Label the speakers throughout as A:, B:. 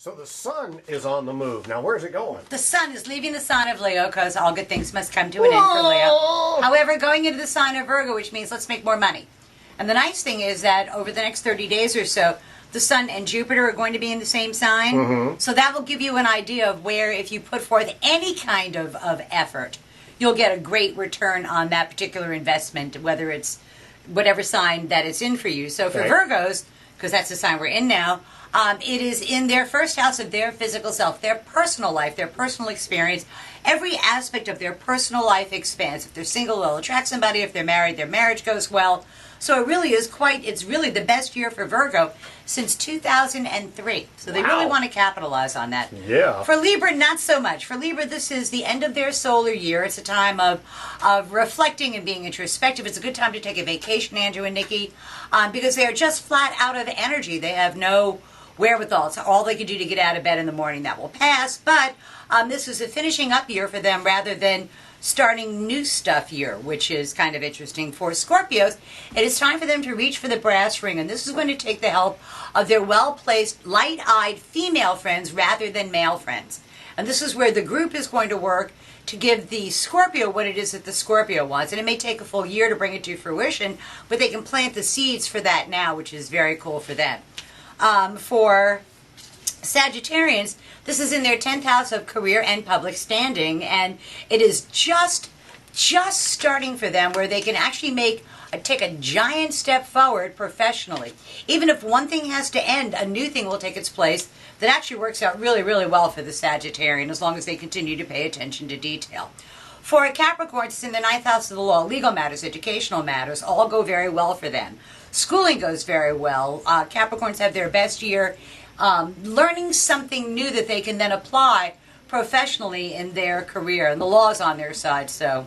A: So the sun is on the move. Now, where's it going?
B: The sun is leaving the sign of Leo because all good things must come to an end for Leo. However, going into the sign of Virgo, which means let's make more money. And the nice thing is that over the next 30 days or so, the sun and Jupiter are going to be in the same sign. Mm-hmm. So that will give you an idea of where, if you put forth any kind of effort, you'll get a great return on that particular investment, whether it's whatever sign that it's in for you. So for Virgos, because that's the sign we're in now, it is in their first house of their physical self, their personal life, their personal experience. Every aspect of their personal life expands. If they're single, they'll attract somebody. If they're married, their marriage goes well. So it really is it's really the best year for Virgo since 2003. So they really want to capitalize on that.
A: Yeah.
B: For Libra, not so much. For Libra, this is the end of their solar year. It's a time of reflecting and being introspective. It's a good time to take a vacation, Andrew and Nikki, because they are just flat out of energy. They have no wherewithal. It's all they can do to get out of bed in the morning. That will pass, but this is a finishing up year for them rather than starting new stuff year, which is kind of interesting. For Scorpios, it is time for them to reach for the brass ring, and this is going to take the help of their well-placed, light-eyed female friends rather than male friends. And this is where the group is going to work to give the Scorpio what it is that the Scorpio wants. And it may take a full year to bring it to fruition, but they can plant the seeds for that now, which is very cool for them. For Sagittarians, this is in their 10th house of career and public standing, and it is just starting for them where they can actually take a giant step forward professionally. Even if one thing has to end, a new thing will take its place that actually works out really, really well for the Sagittarian as long as they continue to pay attention to detail. For Capricorn, it's in the 9th house of the law. Legal matters, educational matters, all go very well for them. Schooling goes very well. Capricorns have their best year learning something new that they can then apply professionally in their career. And the law's on their side, so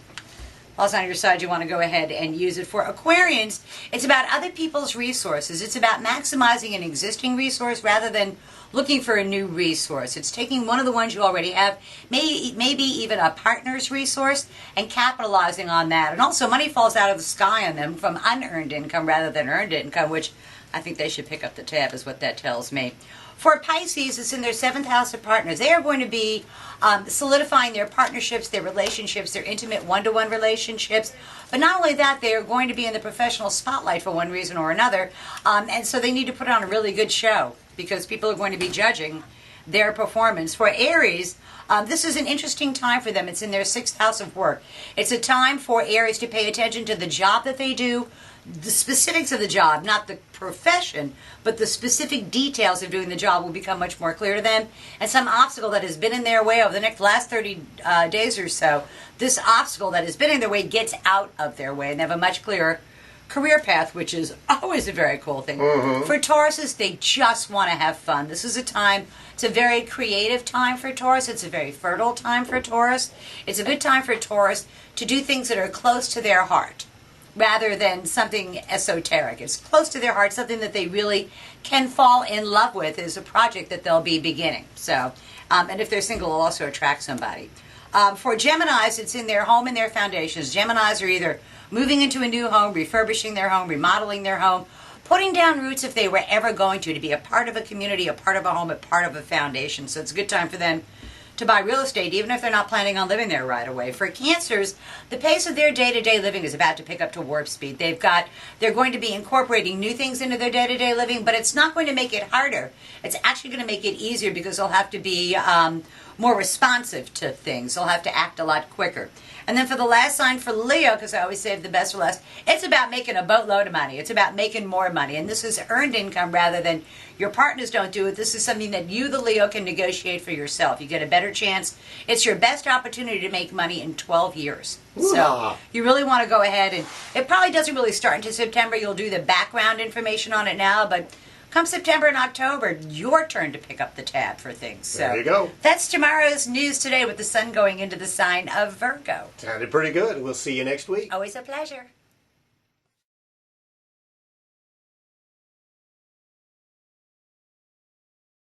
B: law's on your side, you want to go ahead and use it. For Aquarians, it's about other people's resources. It's about maximizing an existing resource rather than looking for a new resource. It's taking one of the ones you already have, maybe even a partner's resource, and capitalizing on that. And also, money falls out of the sky on them from unearned income rather than earned income, which I think they should pick up the tab, is what that tells me. For Pisces, it's in their 7th house of partners. They are going to be solidifying their partnerships, their relationships, their intimate one-to-one relationships. But not only that, they are going to be in the professional spotlight for one reason or another. And so they need to put on a really good show because people are going to be judging their performance. For Aries, this is an interesting time for them. It's in their 6th house of work. It's a time for Aries to pay attention to the job that they do, the specifics of the job, not the profession, but the specific details of doing the job will become much more clear to them. And some obstacle that has been in their way over the last 30 days or so, this obstacle that has been in their way gets out of their way, and they have a much clearer career path, which is always a very cool thing. Mm-hmm. For Tauruses, they just want to have fun. This is a time, it's a very creative time for Taurus. It's a very fertile time for Taurus. It's a good time for Taurus to do things that are close to their heart rather than something esoteric. It's close to their heart, something that they really can fall in love with is a project that they'll be beginning. So, and if they're single, it'll also attract somebody. For Geminis, it's in their home and their foundations. Geminis are either moving into a new home, refurbishing their home, remodeling their home, putting down roots if they were ever going to be a part of a community, a part of a home, a part of a foundation. So it's a good time for them to buy real estate, even if they're not planning on living there right away. For Cancers, the pace of their day-to-day living is about to pick up to warp speed. They're going to be incorporating new things into their day-to-day living, but it's not going to make it harder. It's actually going to make it easier because they'll have to be more responsive to things. They'll have to act a lot quicker. And then for the last sign, for Leo, because I always save the best for last, it's about making a boatload of money. It's about making more money. And this is earned income rather than your partners don't do it. This is something that you, the Leo, can negotiate for yourself. You get a better chance. It's your best opportunity to make money in 12 years. Ooh. So you really want to go ahead, and it probably doesn't really start until September. You'll do the background information on it now, but come September and October, your turn to pick up the tab for things. So
A: there you go.
B: That's tomorrow's news today with the sun going into the sign of Virgo.
A: Sounded pretty good. We'll see you next week.
B: Always a pleasure.